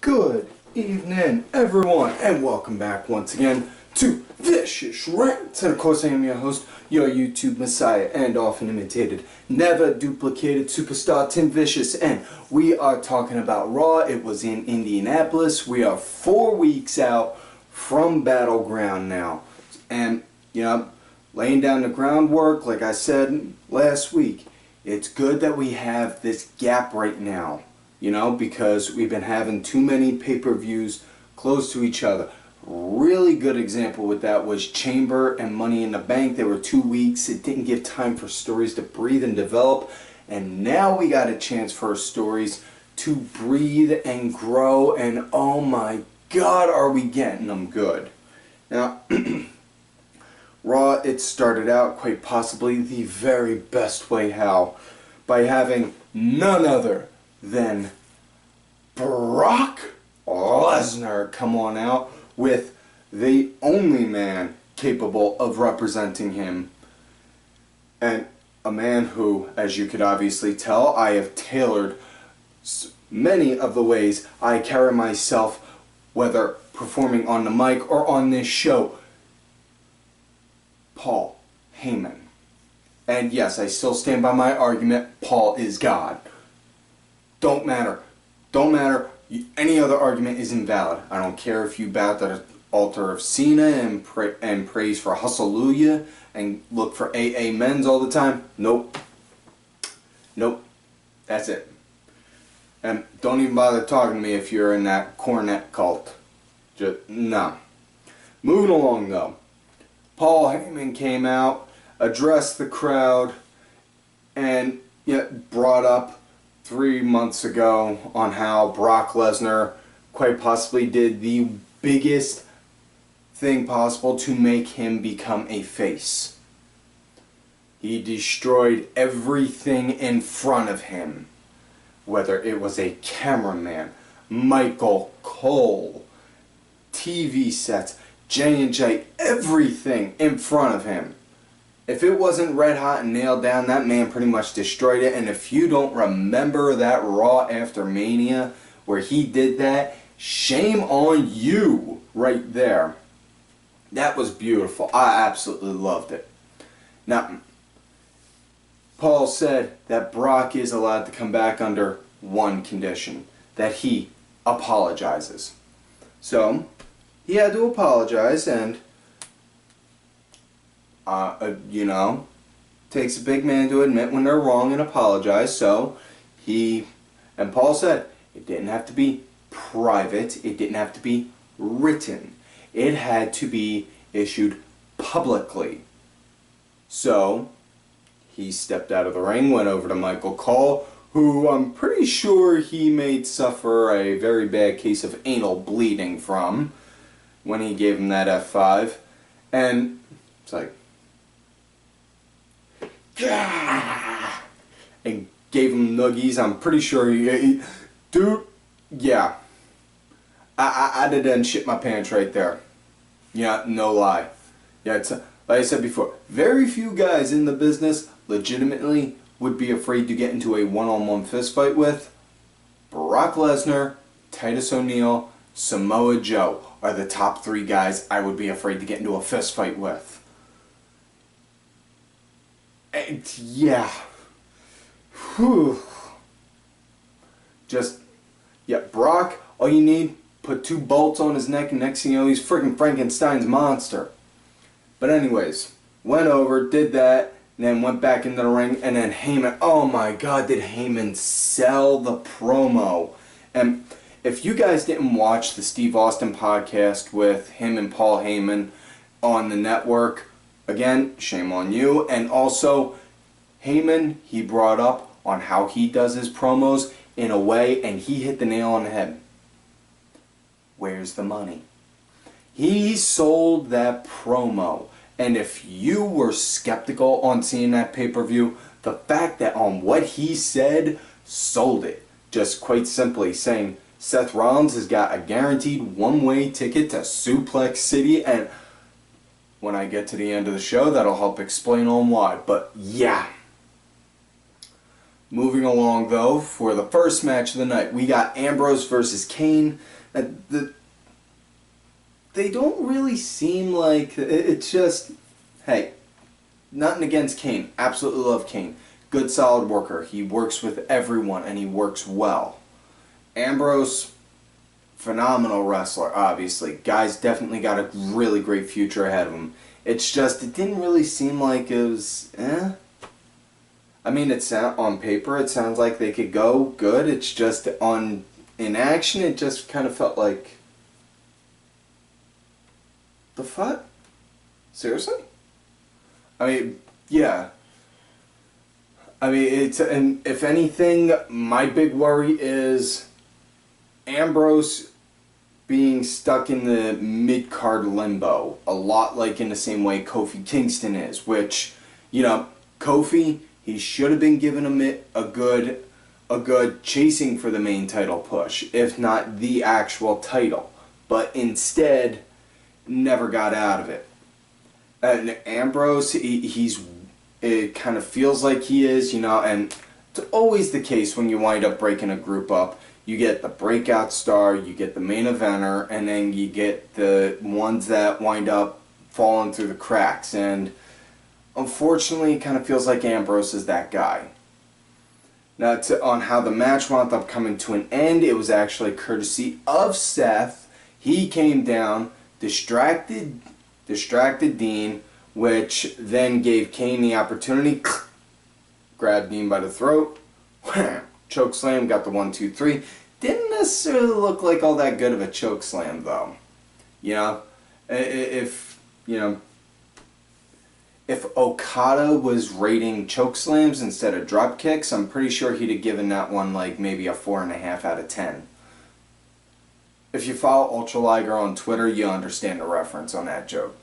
Good evening, everyone, and welcome back once again to Vicious Rants. And of course, I am your host, your YouTube messiah, and often imitated, never duplicated superstar Tim Vicious. And we are talking about Raw. It was in Indianapolis. We are 4 weeks out from Battleground now. And, you know, laying down the groundwork, like I said last week, it's good that we have this gap right now. You know, because we've been having too many pay-per-views close to each other. Really good example with that was Chamber and Money in the Bank. They were 2 weeks. It didn't give time for stories to breathe and develop. And now we got a chance for stories to breathe and grow. And oh my God, are we getting them good. Now, Raw, it started out quite possibly the very best way how. By having none other than Brock Lesnar come on out with the only man capable of representing him, and a man who, as you could obviously tell, I have tailored many of the ways I carry myself, whether performing on the mic or on this show. Paul Heyman. And yes, I still stand by my argument, Paul is God. Don't matter. Don't matter. Any other argument is invalid. I don't care if you bow to the altar of Cena and praise for Hallelujah and look for AA men's all the time. Nope. Nope. That's it. And don't even bother talking to me if you're in that cornet cult. Just, no. Moving along though. Paul Heyman came out, addressed the crowd, and brought up 3 months ago on how Brock Lesnar quite possibly did the biggest thing possible to make him become a face. He destroyed everything in front of him, whether it was a cameraman, Michael Cole, TV sets, J&J, everything in front of him. If it wasn't red hot and nailed down, that man pretty much destroyed it. And if you don't remember that Raw after Mania where he did that, shame on you right there. That was beautiful. I absolutely loved it. Now, Paul said that Brock is allowed to come back under one condition, that he apologizes. So, he had to apologize, and takes a big man to admit when they're wrong and apologize. So and Paul said it didn't have to be private, it didn't have to be written, it had to be issued publicly. So he stepped out of the ring, went over to Michael Cole, who I'm pretty sure he made suffer a very bad case of anal bleeding from when he gave him that F5, and it's like, and gave him nuggies. I'm pretty sure dude, yeah, I'd have done shit my pants right there. Yeah, no lie. Yeah, it's like I said before, very few guys in the business legitimately would be afraid to get into a one-on-one fist fight with. Brock Lesnar, Titus O'Neil, Samoa Joe are the top 3 guys I would be afraid to get into a fist fight with. And yeah. Whew. Just, yeah, Brock, all you need, put 2 bolts on his neck, and next thing you know, he's freaking Frankenstein's monster. But anyways, went over, did that, and then went back into the ring, and then Heyman, oh my God, did Heyman sell the promo. And if you guys didn't watch the Steve Austin podcast with him and Paul Heyman on the network, again, shame on you. And also, Heyman, he brought up on how he does his promos in a way, and he hit the nail on the head. Where's the money? He sold that promo. And if you were skeptical on seeing that pay-per-view, the fact that on what he said sold it. Just quite simply saying, Seth Rollins has got a guaranteed one-way ticket to Suplex City, and when I get to the end of the show, that'll help explain on why. But yeah. Moving along, though, for the first match of the night, we got Ambrose versus Kane. They don't really seem like... It's just... Hey, nothing against Kane. Absolutely love Kane. Good, solid worker. He works with everyone, and he works well. Ambrose, phenomenal wrestler, obviously. Guy's definitely got a really great future ahead of him. It's just, it didn't really seem like it was... I mean, on paper, it sounds like they could go good. It's just in action, it just kind of felt like, the fuck? Seriously? I mean, yeah. I mean, and if anything, my big worry is Ambrose being stuck in the mid-card limbo, a lot like in the same way Kofi Kingston is, which, Kofi, he should have been given a good chasing for the main title push, if not the actual title, but instead never got out of it. And Ambrose, it kind of feels like he is, and it's always the case when you wind up breaking a group up. You get the breakout star, you get the main eventer, and then you get the ones that wind up falling through the cracks. And unfortunately, it kind of feels like Ambrose is that guy. Now, on how the match wound up coming to an end, it was actually courtesy of Seth. He came down, distracted Dean, which then gave Kane the opportunity. Grabbed Dean by the throat. Choke slam, got the 1, 2, 3. Didn't necessarily look like all that good of a choke slam, though. If Okada was rating choke slams instead of drop kicks, I'm pretty sure he'd have given that one like maybe a 4.5 out of 10. If you follow Ultra Liger on Twitter, you understand the reference on that joke.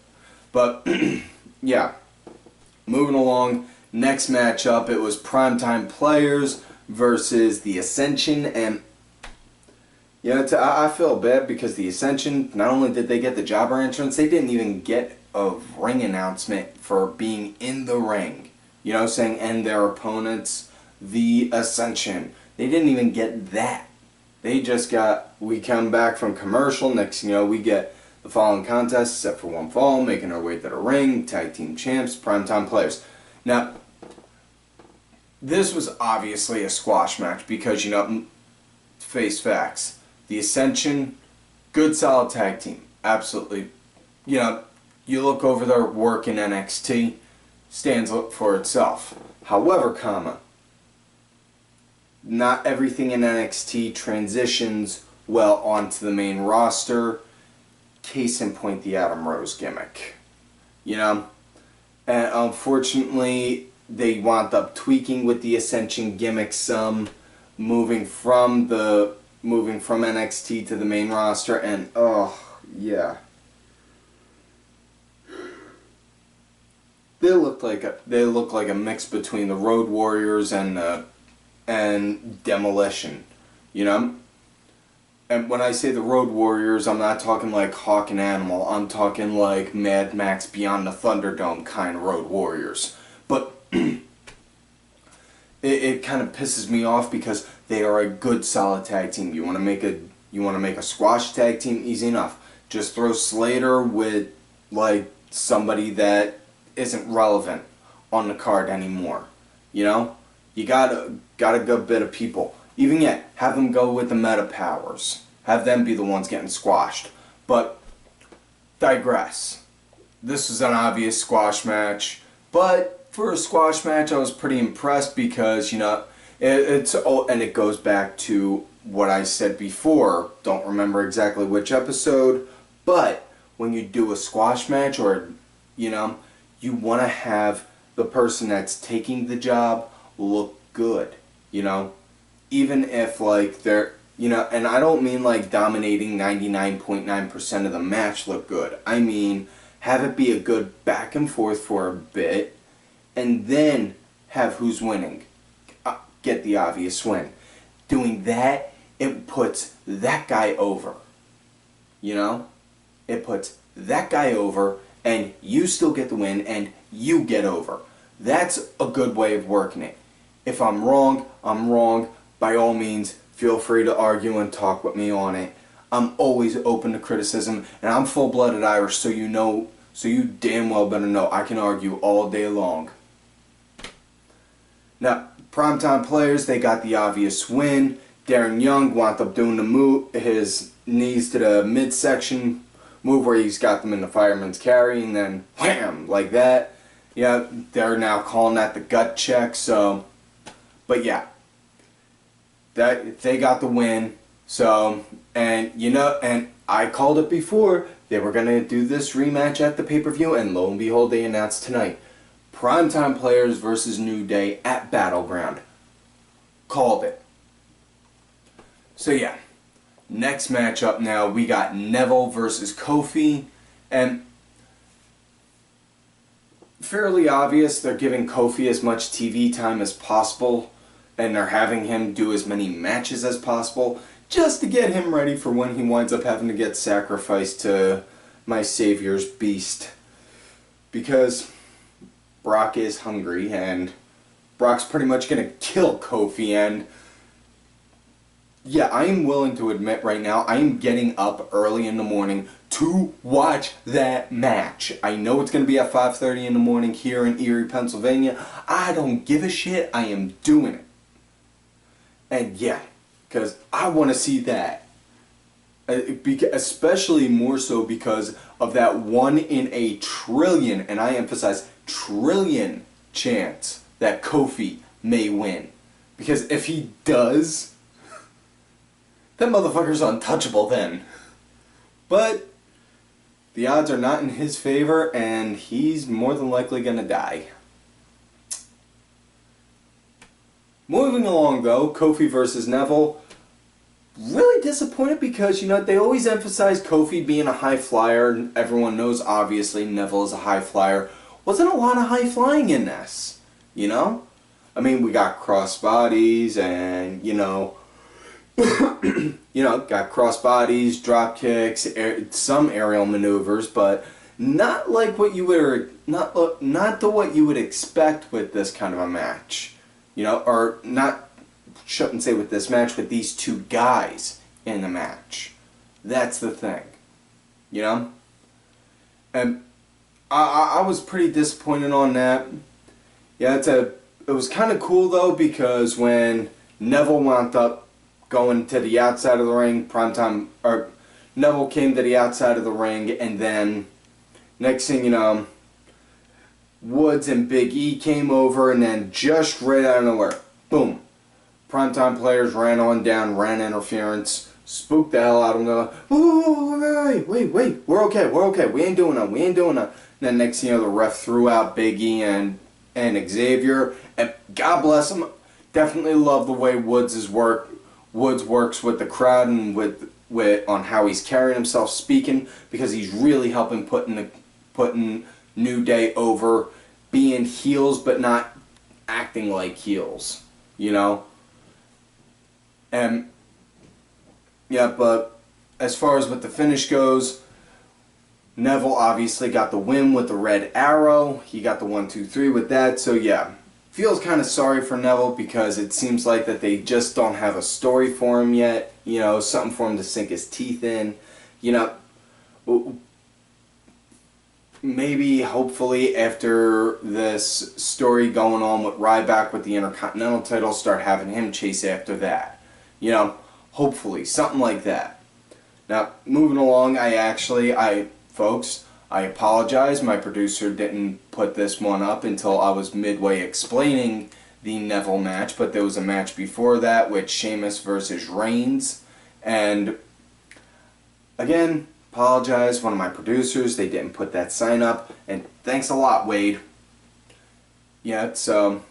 But yeah, moving along. Next matchup, it was Primetime Players versus the Ascension, and I feel bad because the Ascension, not only did they get the jobber entrance, they didn't even get a ring announcement for being in the ring. Saying, and their opponents, the Ascension. They didn't even get that. They just we come back from commercial, next we get the following contest, except for one fall, making our way to the ring, tag team champs, Primetime Players. Now, this was obviously a squash match because, face facts. The Ascension, good solid tag team. Absolutely. You look over their work in NXT, stands up for itself. However, not everything in NXT transitions well onto the main roster. Case in point, the Adam Rose gimmick. And unfortunately, they wound up tweaking with the Ascension gimmick some, moving from NXT to the main roster, and yeah, they look like a mix between the Road Warriors and Demolition, And when I say the Road Warriors, I'm not talking like Hawk and Animal. I'm talking like Mad Max Beyond the Thunderdome kind of Road Warriors. But it kind of pisses me off because they are a good solid tag team. You want to make a squash tag team, easy enough. Just throw Slater with like somebody that isn't relevant on the card anymore. You got a good bit of people. Even yet, have them go with the Meta Powers. Have them be the ones getting squashed. But digress. This was an obvious squash match, but for a squash match, I was pretty impressed because it goes back to what I said before. Don't remember exactly which episode, but when you do a squash match, or you want to have the person that's taking the job look good. Even if like they're and I don't mean like dominating 99.9% of the match look good. I mean have it be a good back and forth for a bit, and then have who's winning get the obvious win. Doing that, it puts that guy over. It puts that guy over, and you still get the win, and you get over. That's a good way of working it. If I'm wrong, I'm wrong. By all means, feel free to argue and talk with me on it. I'm always open to criticism, and I'm full-blooded Irish, so you know, so you damn well better know I can argue all day long. Now, primetime players, they got the obvious win. Darren Young wound up doing the move, his knees to the midsection move where he's got them in the fireman's carry, and then wham, like that. Yeah, they're now calling that the gut check. So, but yeah, that they got the win. So, and you know, and I called it before, they were gonna do this rematch at the pay-per-view, and lo and behold, they announced tonight. Primetime Players versus New Day at Battleground. Called it. So yeah, next matchup now, we got Neville versus Kofi, and fairly obvious, they're giving Kofi as much TV time as possible, and they're having him do as many matches as possible, just to get him ready for when he winds up having to get sacrificed to my savior's beast. Because Brock is hungry, and Brock's pretty much going to kill Kofi, and yeah, I am willing to admit right now, I am getting up early in the morning to watch that match. I know it's going to be at 5:30 in the morning here in Erie, Pennsylvania. I don't give a shit. I am doing it. And yeah, because I want to see that. Especially more so because of that 1 in a trillion, and I emphasize trillion, chance that Kofi may win. Because if he does, that motherfucker's untouchable then. But the odds are not in his favor, and he's more than likely gonna die. Moving along though, Kofi versus Neville. Really disappointed because, you know, they always emphasize Kofi being a high flyer. Everyone knows, obviously, Neville is a high flyer. Wasn't a lot of high flying in this, you know? I mean, we got cross bodies and, you know, got cross bodies, drop kicks, some aerial maneuvers, but not like what you would, not the what you would expect with this kind of a match, you know, or not, shouldn't say with this match, with these two guys in the match. That's the thing, you know, and I was pretty disappointed on that. Yeah, it was kind of cool though, because when Neville wound up going to the outside of the ring, Neville came to the outside of the ring, and then next thing you know, Woods and Big E came over, and then just right out of nowhere, boom, Primetime Players ran on down, ran interference, spooked the hell out of them. They're like, whoa, wait, we're okay, we ain't doing that. And then next thing you know, the ref threw out Big E and Xavier, and God bless him, definitely love the way Woods works with the crowd and with on how he's carrying himself, speaking, because he's really helping putting New Day over, being heels but not acting like heels, you know. And yeah, but as far as what the finish goes, Neville obviously got the win with the red arrow. He got the 1, 2, 3 with that. So yeah. Feels kind of sorry for Neville because it seems like that they just don't have a story for him yet. You know, something for him to sink his teeth in. You know, maybe, hopefully, after this story going on with Ryback with the Intercontinental title, start having him chase after that. You know, hopefully, something like that. Now, moving along, folks, I apologize, my producer didn't put this one up until I was midway explaining the Neville match, but there was a match before that with Sheamus versus Reigns, and again, apologize, one of my producers, they didn't put that sign up, and thanks a lot, Wade. Yeah, so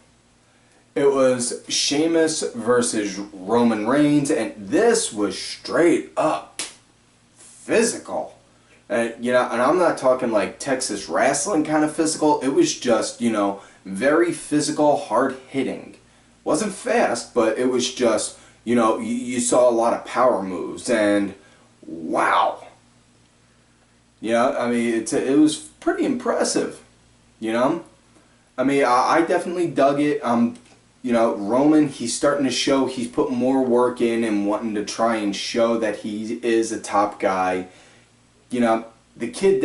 it was Sheamus versus Roman Reigns, and this was straight up physical. You know, and I'm not talking like Texas wrestling kind of physical. It was just, you know, very physical, hard hitting. Wasn't fast, but it was just, you know, you saw a lot of power moves, and wow. Yeah, I mean, it was pretty impressive, you know. I mean, I definitely dug it. you know, Roman, he's starting to show he's put more work in and wanting to try and show that he is a top guy. You know, the kid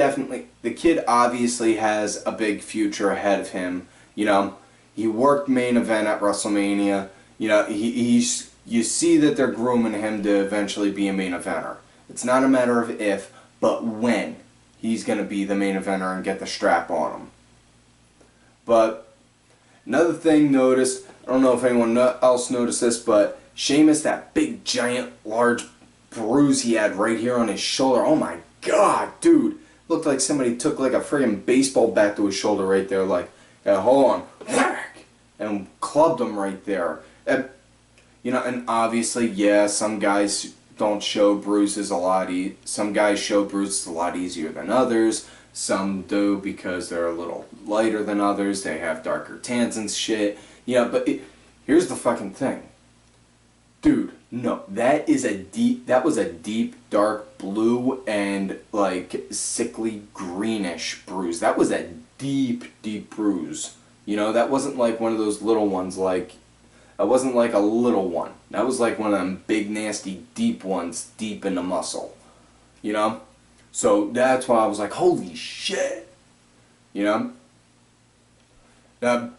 obviously has a big future ahead of him. You know, he worked main event at WrestleMania. You know, you see that they're grooming him to eventually be a main eventer. It's not a matter of if, but when he's going to be the main eventer and get the strap on him. But another thing noticed, I don't know if anyone else noticed this, but Sheamus, that big, giant, large bruise he had right here on his shoulder. Oh my God, dude. Looked like somebody took like a friggin' baseball bat to his shoulder right there. Like, hold on. Whack! And clubbed him right there. And, you know, and obviously, yeah, some guys don't show bruises a lot. Some guys show bruises a lot easier than others. Some do because they're a little lighter than others. They have darker tans and shit. Yeah, but here's the fucking thing. Dude, no, that was a deep, dark blue and like sickly greenish bruise. That was a deep, deep bruise. You know, that wasn't like one of those little ones like, that wasn't like a little one. That was like one of them big, nasty, deep ones deep in the muscle. You know? So that's why I was like, holy shit. You know? Now,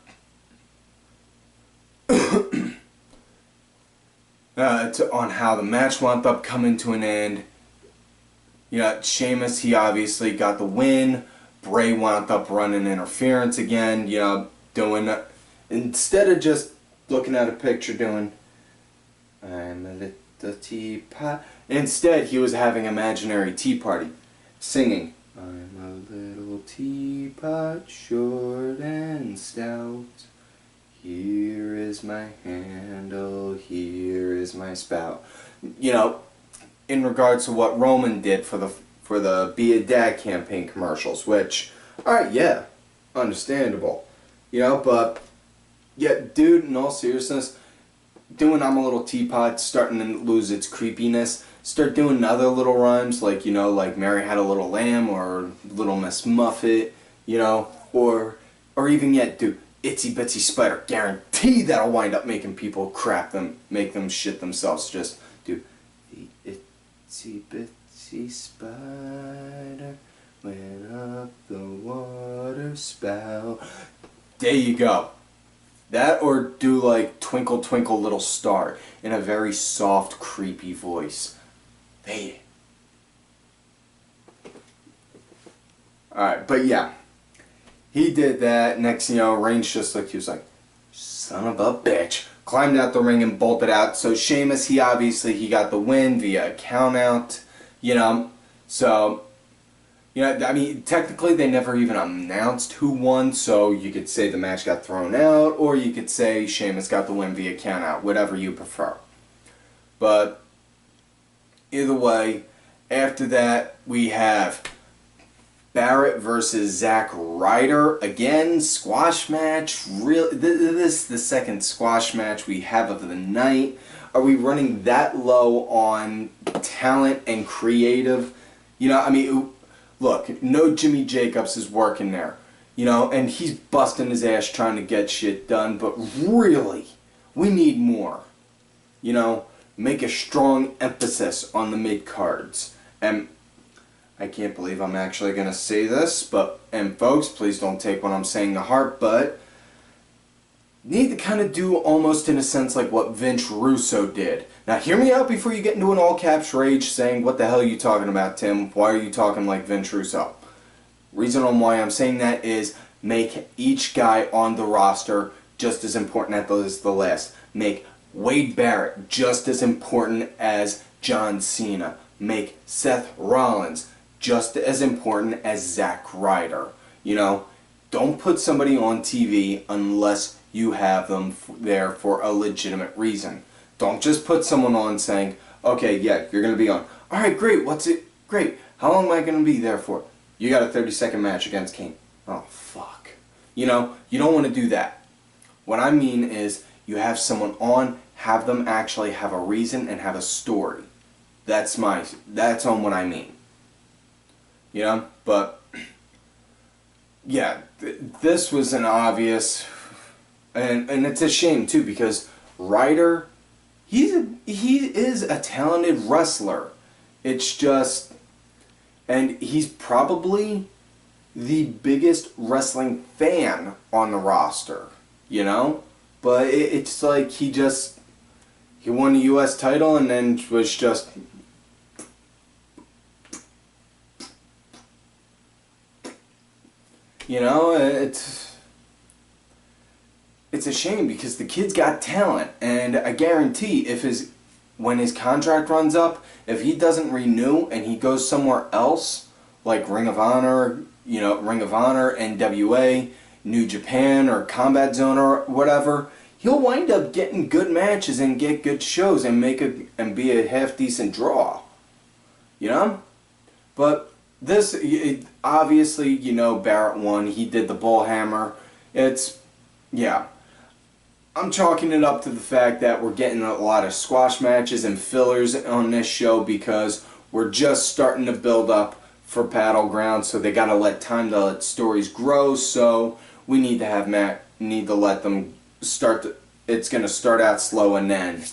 on how the match wound up coming to an end. You know, Sheamus, he obviously got the win. Bray wound up running interference again. You know, doing, instead of just looking at a picture doing, I'm a little teapot. Instead, he was having an imaginary tea party, singing, I'm a little teapot, short and stout. Here is my handle, here is my spout. You know, in regards to what Roman did for the Be a Dad campaign commercials, which, alright, yeah, understandable. You know, but, yeah, dude, in all seriousness, doing I'm a Little Teapot starting to lose its creepiness. Start doing other little rhymes, like, you know, like Mary Had a Little Lamb, or Little Miss Muffet, you know, or even yet, dude, Itsy Bitsy Spider. Guarantee that'll wind up making people make them shit themselves. Just do the Itsy Bitsy Spider went up the water spout. There you go. That, or do like Twinkle Twinkle Little Star in a very soft, creepy voice. There. Alright, but yeah. He did that. Next, you know, Reigns just looked, he was like, son of a bitch. Climbed out the ring and bolted out. So Sheamus, he got the win via a count out. You know, so, you know, I mean, technically they never even announced who won. So you could say the match got thrown out, or you could say Sheamus got the win via count out. Whatever you prefer. But either way, after that, we have Barrett versus Zack Ryder. Again, squash match. This is the second squash match we have of the night. Are we running that low on talent and creative? You know, I mean, look, no Jimmy Jacobs is working there. You know, and he's busting his ass trying to get shit done. But really, we need more. You know, make a strong emphasis on the mid-cards. And I can't believe I'm actually going to say this, and folks, please don't take what I'm saying to heart, but need to kind of do almost in a sense like what Vince Russo did. Now hear me out before you get into an all caps rage saying, what the hell are you talking about, Tim? Why are you talking like Vince Russo? Reason on why I'm saying that is make each guy on the roster just as important as the last. Make Wade Barrett just as important as John Cena. Make Seth Rollins just as important as Zack Ryder. You know, don't put somebody on TV unless you have them there for a legitimate reason. Don't just put someone on saying, okay, yeah, you're going to be on. Alright, great, what's it? Great, how long am I going to be there for? You got a 30-second match against Kane. Oh, fuck. You know, you don't want to do that. What I mean is, you have someone on, have them actually have a reason and have a story. That's on what I mean. You know, but yeah, this was an obvious And it's a shame too because Ryder, he is a talented wrestler. It's just, and he's probably the biggest wrestling fan on the roster, you know? But it's like he won the US title and then was just, you know, it's a shame because the kid's got talent, and I guarantee when his contract runs up, if he doesn't renew and he goes somewhere else, like Ring of Honor, NWA, New Japan, or Combat Zone or whatever, he'll wind up getting good matches and get good shows and be a half decent draw, you know. But this, obviously, you know, Barrett won. He did the bull hammer. Yeah. I'm chalking it up to the fact that we're getting a lot of squash matches and fillers on this show because we're just starting to build up for Battleground, so they gotta let stories grow. So we need to let them start. It's gonna start out slow and then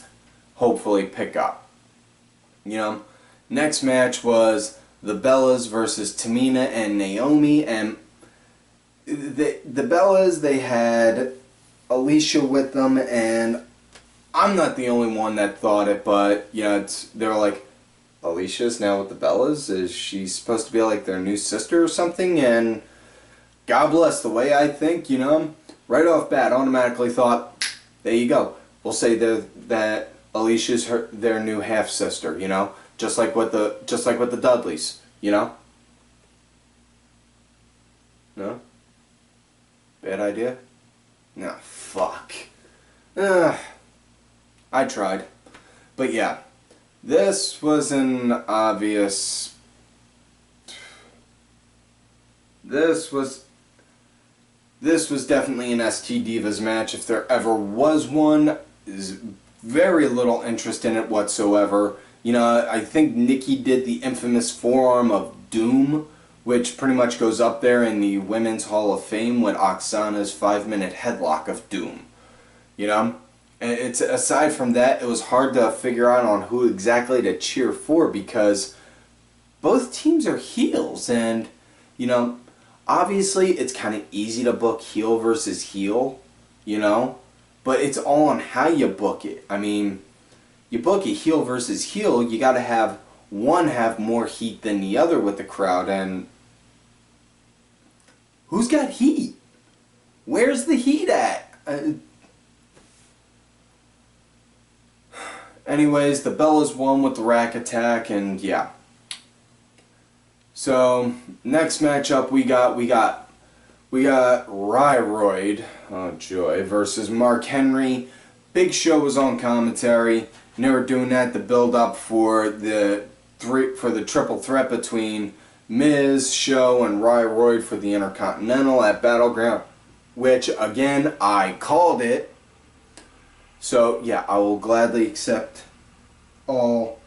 hopefully pick up. You know, next match was the Bellas versus Tamina and Naomi, and the Bellas, they had Alicia with them, and I'm not the only one that thought it, but yeah, they were like, Alicia's now with the Bellas? Is she supposed to be like their new sister or something? And God bless, the way I think, you know, right off bat, automatically thought, there you go. We'll say that Alicia's their new half sister, you know, just like with the Dudleys, you know. No? Bad idea? No, fuck. I tried. But yeah, this was an obvious... This was definitely an ST Divas match, if there ever was one. There's very little interest in it whatsoever. You know, I think Nikki did the infamous forearm of Doom, which pretty much goes up there in the Women's Hall of Fame with Oksana's 5-minute headlock of Doom. You know? And it's, aside from that, it was hard to figure out on who exactly to cheer for because both teams are heels, and, you know, obviously it's kind of easy to book heel versus heel, you know? But it's all on how you book it. I mean, you book a heel versus heel, you gotta have one have more heat than the other with the crowd, and who's got heat? Where's the heat at? Anyways, the Bellas won with the Rack Attack, and yeah. So next matchup we got Ryroyd, oh joy, versus Mark Henry. Big Show was on commentary, and they were doing that to build up for the triple threat between Miz, Show, and Ryroyd for the Intercontinental at Battleground, which again I called it. So yeah, I will gladly accept all.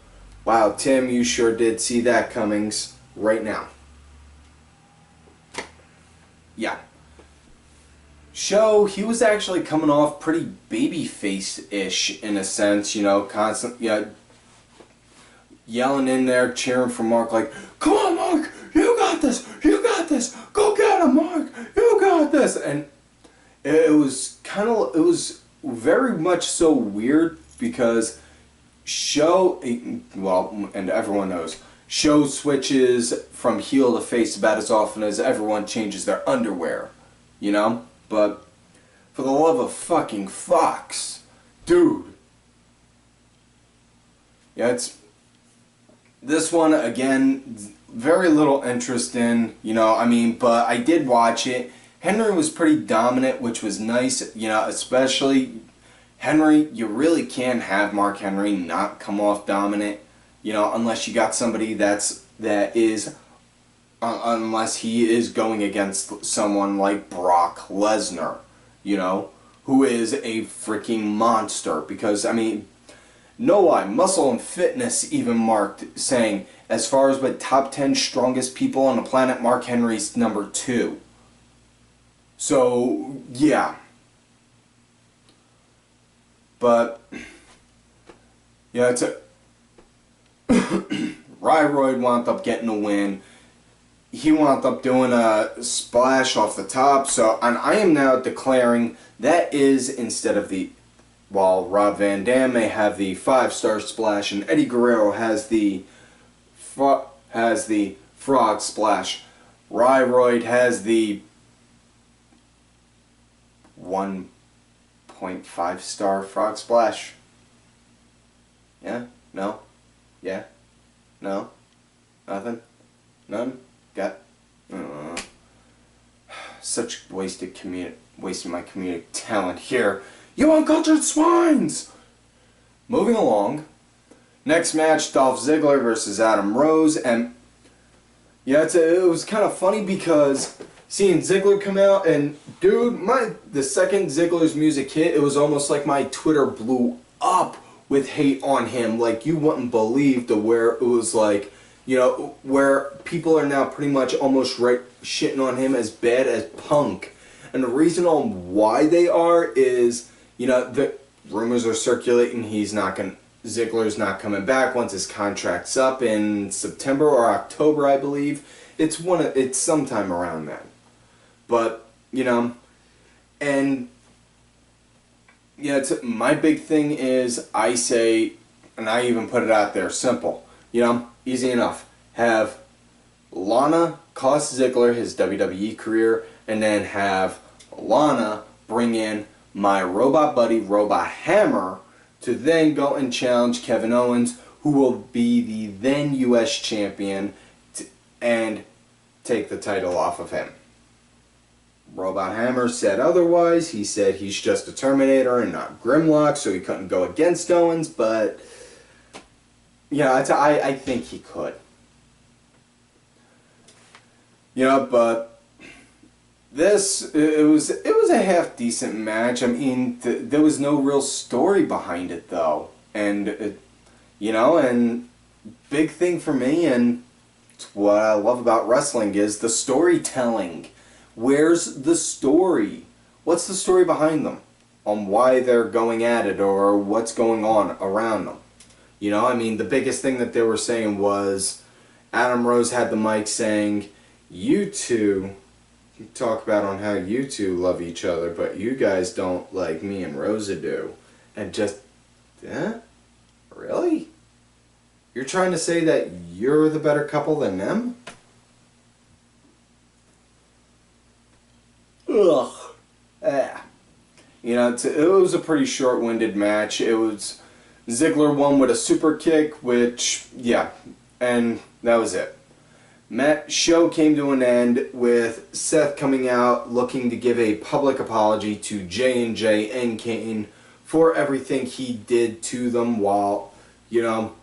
Wow, Tim, you sure did see that comings right now. Yeah. Show, he was actually coming off pretty babyface-ish in a sense, you know, yelling in there, cheering for Mark, like, come on, Mark, you got this, go get him, Mark, you got this. And it was very much so weird because Show, well, and everyone knows, Show switches from heel to face about as often as everyone changes their underwear, you know? But for the love of fucking Fox, dude. Yeah, this one, again, very little interest in, you know, I mean, but I did watch it. Henry was pretty dominant, which was nice, you know, especially Henry. You really can't have Mark Henry not come off dominant, you know, unless you got somebody unless he is going against someone like Brock Lesnar, you know, who is a freaking monster. Because, I mean, no lie, Muscle and Fitness even marked, saying, as far as with top 10 strongest people on the planet, Mark Henry's number 2. So, yeah. But yeah, it's a Ryroyd wound up getting a win. He wound up doing a splash off the top. So, and I am now declaring that is, instead of the, while Rob Van Dam may have the 5-star splash and Eddie Guerrero has the frog splash, Ryroyd has the 1.5-star frog splash. Yeah? No? Yeah? No? Nothing? None? Got? Such wasting my comedic talent here. You uncultured swines! Moving along. Next match, Dolph Ziggler versus Adam Rose, and yeah, it was kind of funny because seeing Ziggler come out, and dude, the second Ziggler's music hit, it was almost like my Twitter blew up with hate on him. Like, you wouldn't believe where it was like, you know, where people are now pretty much almost shitting on him as bad as Punk. And the reason on why they are is, you know, the rumors are circulating Ziggler's not coming back once his contract's up in September or October, I believe. It's sometime around then. But, you know, and yeah, my big thing is, I say, and I even put it out there, simple. You know, easy enough. Have Lana cost Ziggler his WWE career, and then have Lana bring in my robot buddy, Robot Hammer, to then go and challenge Kevin Owens, who will be the then U.S. champion, and take the title off of him. Robot Hammer said otherwise. He said he's just a Terminator and not Grimlock, so he couldn't go against Owens, but yeah, I think he could. You know, but it was a half decent match. I mean, there was no real story behind it though, and you know, and big thing for me, and it's what I love about wrestling, is the storytelling. Where's the story? What's the story behind them? On why they're going at it, or what's going on around them? You know, I mean, the biggest thing that they were saying was Adam Rose had the mic saying, you two talk about on how you two love each other, but you guys don't like me and Rosa do. And just, really? You're trying to say that you're the better couple than them? Ugh. You know, it was a pretty short-winded match. It was Ziggler won with a super kick, which, yeah, and that was it. Show came to an end with Seth coming out looking to give a public apology to J&J and Kane for everything he did to them while, you know,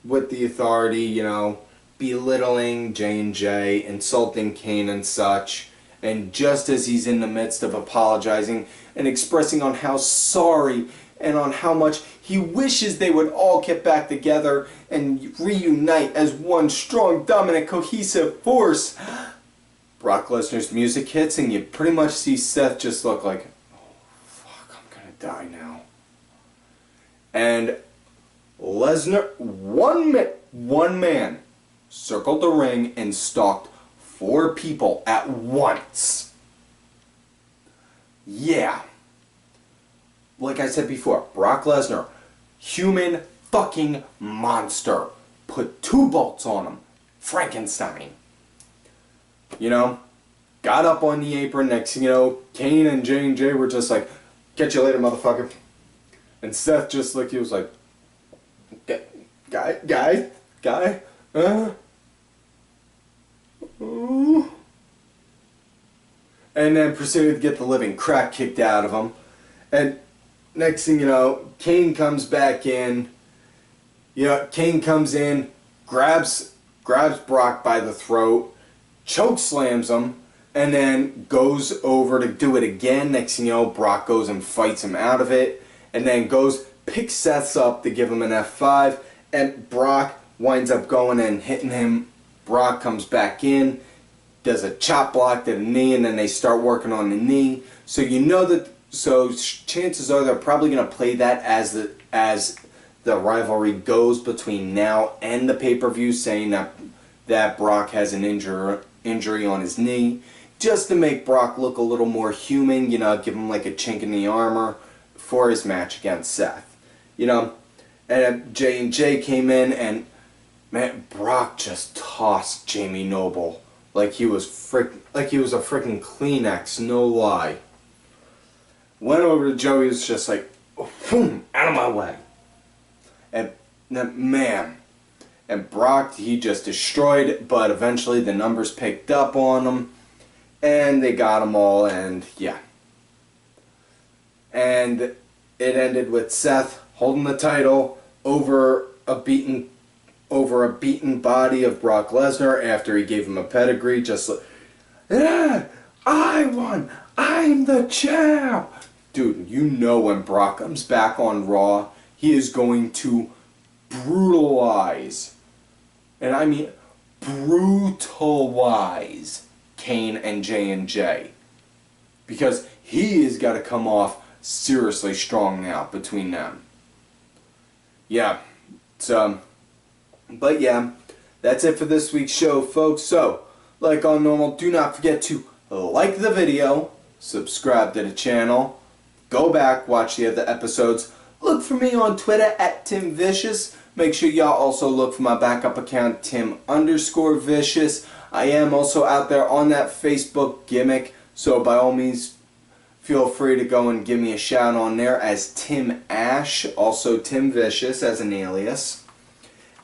with the authority, you know, belittling J&J, insulting Kane and such. And just as he's in the midst of apologizing and expressing on how sorry and on how much he wishes they would all get back together and reunite as one strong, dominant, cohesive force, Brock Lesnar's music hits, and you pretty much see Seth just look like, oh, fuck, I'm gonna die now. And Lesnar, one man, circled the ring and stalked 4 people at once. Yeah. Like I said before, Brock Lesnar, human fucking monster. Put 2 bolts on him. Frankenstein. You know, got up on the apron. Next, you know, Kane and J&J were just like, catch you later, motherfucker. And Seth just looked, he was like, guy, ooh. And then proceeded to get the living crap kicked out of him. And next thing you know, Kane comes back in. You know, Kane comes in, grabs Brock by the throat, choke slams him, and then goes over to do it again. Next thing you know, Brock goes and fights him out of it, and then picks Seth up to give him an F5, and Brock winds up going and hitting him. Brock comes back in, does a chop block to the knee, and then they start working on the knee. So you know that So chances are they're probably going to play that as the rivalry goes between now and the pay-per-view, saying that Brock has an injury on his knee, just to make Brock look a little more human, you know, give him like a chink in the armor for his match against Seth. You know, and J&J came in, and man, Brock just tossed Jamie Noble like he was a freaking Kleenex, no lie. Went over to Joey, was just like, boom, out of my way. And man, and Brock, he just destroyed it, but eventually the numbers picked up on him, and they got them all, and yeah. And it ended with Seth holding the title over a beaten body of Brock Lesnar after he gave him a pedigree, just like, yeah, I won, I'm the champ. Dude, you know when Brock comes back on Raw, he is going to brutalize, and I mean brutalize, Kane and J&J. Because he has got to come off seriously strong now between them. Yeah, so, but yeah, that's it for this week's show, folks. So, like all normal, do not forget to like the video, subscribe to the channel, go back, watch the other episodes. Look for me on Twitter at TimVicious. Make sure y'all also look for my backup account, Tim_Vicious. I am also out there on that Facebook gimmick, so by all means, feel free to go and give me a shout on there as Tim Ash, also Tim Vicious as an alias.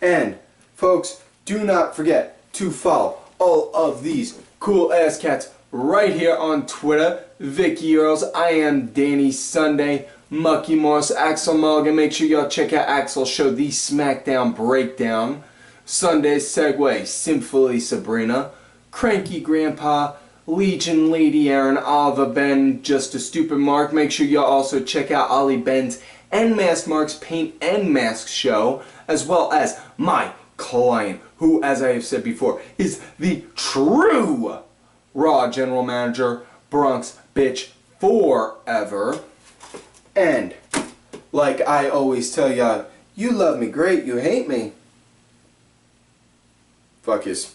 And, folks, do not forget to follow all of these cool ass cats right here on Twitter. Vicky Earls, I am Danny Sunday, Mucky Moss, Axel Mulligan. Make sure y'all check out Axel's show, The SmackDown Breakdown. Sunday Segway, Sinfully Sabrina, Cranky Grandpa, Legion Lady Aaron, Oliver Ben, Just a Stupid Mark. Make sure y'all also check out Ollie Ben's and Mask Mark's Paint and Mask show, as well as my client, who, as I have said before, is the true Raw General Manager, Bronx Bitch Forever. And, like I always tell y'all, you love me great, you hate me. Fuck yous.